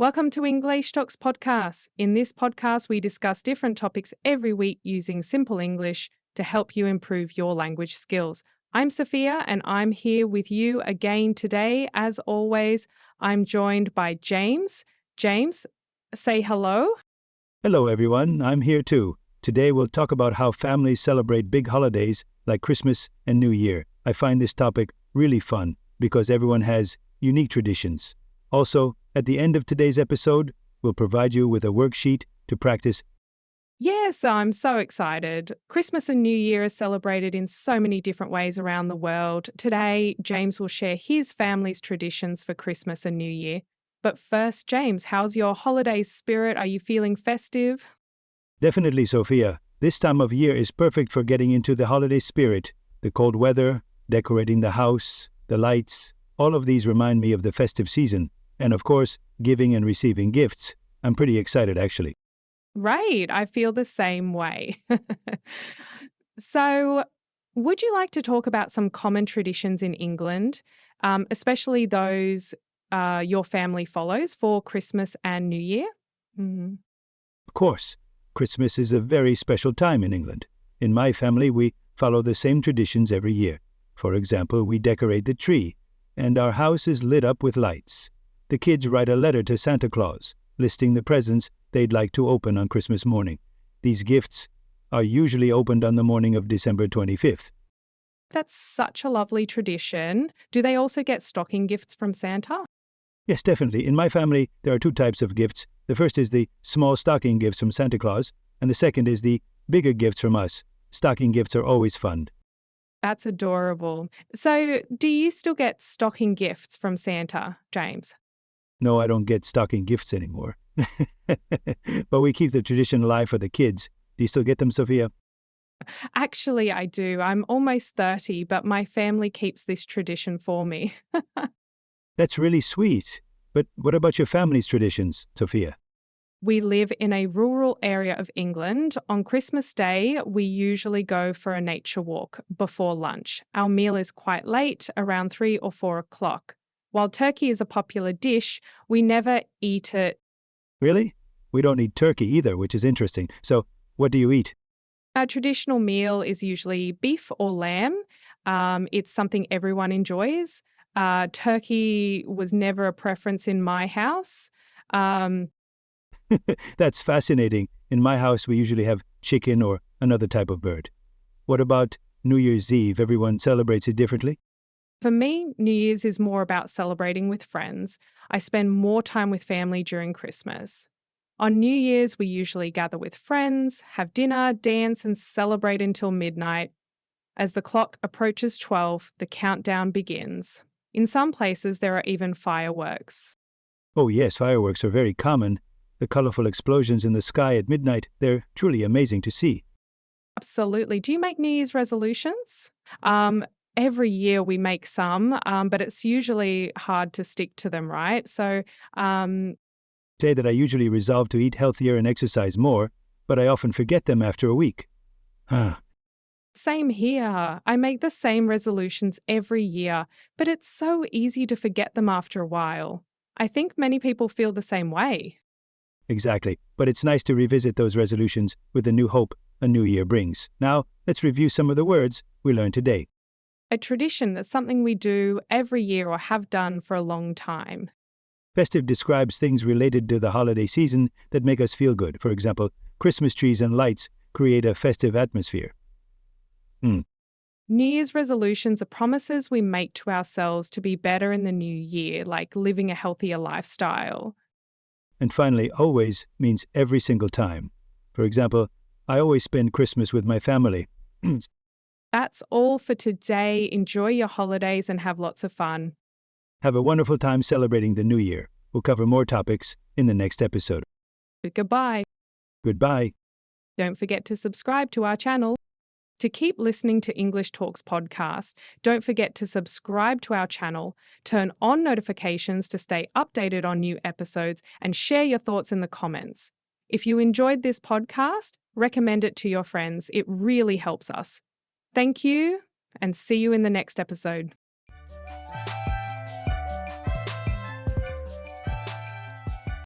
Welcome to English Talks podcast. In this podcast, we discuss different topics every week using simple English to help you improve your language skills. I'm Sophia and I'm here with you again today. As always, I'm joined by James. James, say hello. Hello, everyone. I'm here too. Today we'll talk about how families celebrate big holidays like Christmas and New Year. I find this topic really fun because everyone has unique traditions. Also, at the end of today's episode, we'll provide you with a worksheet to practice. Yes, I'm so excited. Christmas and New Year are celebrated in so many different ways around the world. Today, James will share his family's traditions for Christmas and New Year. But first, James, how's your holiday spirit? Are you feeling festive? Definitely, Sophia. This time of year is perfect for getting into the holiday spirit. The cold weather, decorating the house, the lights, all of these remind me of the festive season. And of course, giving and receiving gifts. I'm pretty excited, actually. Right, I feel the same way. So, would you like to talk about some common traditions in England, especially those your family follows for Christmas and New Year? Mhm. Of course, Christmas is a very special time in England. In my family, we follow the same traditions every year. For example, we decorate the tree, and our house is lit up with lights. The kids write a letter to Santa Claus, listing the presents they'd like to open on Christmas morning. These gifts are usually opened on the morning of December 25th. That's such a lovely tradition. Do they also get stocking gifts from Santa? Yes, definitely. In my family, there are two types of gifts. The first is the small stocking gifts from Santa Claus, and the second is the bigger gifts from us. Stocking gifts are always fun. That's adorable. So, do you still get stocking gifts from Santa, James? No, I don't get stocking gifts anymore. But we keep the tradition alive for the kids. Do you still get them, Sophia? Actually, I do. I'm almost 30, but my family keeps this tradition for me. That's really sweet. But what about your family's traditions, Sophia? We live in a rural area of England. On Christmas Day, we usually go for a nature walk before lunch. Our meal is quite late, around 3 or 4 o'clock. While turkey is a popular dish, we never eat it. Really? We don't eat turkey either, which is interesting. So, what do you eat? Our traditional meal is usually beef or lamb. It's something everyone enjoys. Turkey was never a preference in my house. Um, That's fascinating. In my house, we usually have chicken or another type of bird. What about New Year's Eve? Everyone celebrates it differently? For me, New Year's is more about celebrating with friends. I spend more time with family during Christmas. On New Year's, we usually gather with friends, have dinner, dance, and celebrate until midnight. As the clock approaches 12, the countdown begins. In some places, there are even fireworks. Oh, yes, fireworks are very common. The colorful explosions in the sky at midnight, they're truly amazing to see. Absolutely. Do you make New Year's resolutions? Every year we make some, but it's usually hard to stick to them, right? Um, Say that I usually resolve to eat healthier and exercise more, but I often forget them after a week. Ah, Same here. I make the same resolutions every year, but it's so easy to forget them after a while. I think many people feel the same way. exactly. But it's nice to revisit those resolutions with the new hope a new year brings. Now, let's review some of the words we learned today. A tradition that's something we do every year or have done for a long time. Festive describes things related to the holiday season that make us feel good. For example, Christmas trees and lights create a festive atmosphere. New Year's resolutions are promises we make to ourselves to be better in the new year, like living a healthier lifestyle. And finally, always means every single time. For example, I always spend Christmas with my family. That's all for today. Enjoy your holidays and have lots of fun. Have a wonderful time celebrating the new year. We'll cover more topics in the next episode. Goodbye. Goodbye. Don't forget to subscribe to our channel. To keep listening to English Talks podcast, don't forget to subscribe to our channel, turn on notifications to stay updated on new episodes, and share your thoughts in the comments. If you enjoyed this podcast, recommend it to your friends. It really helps us. Thank you, and see you in the next episode.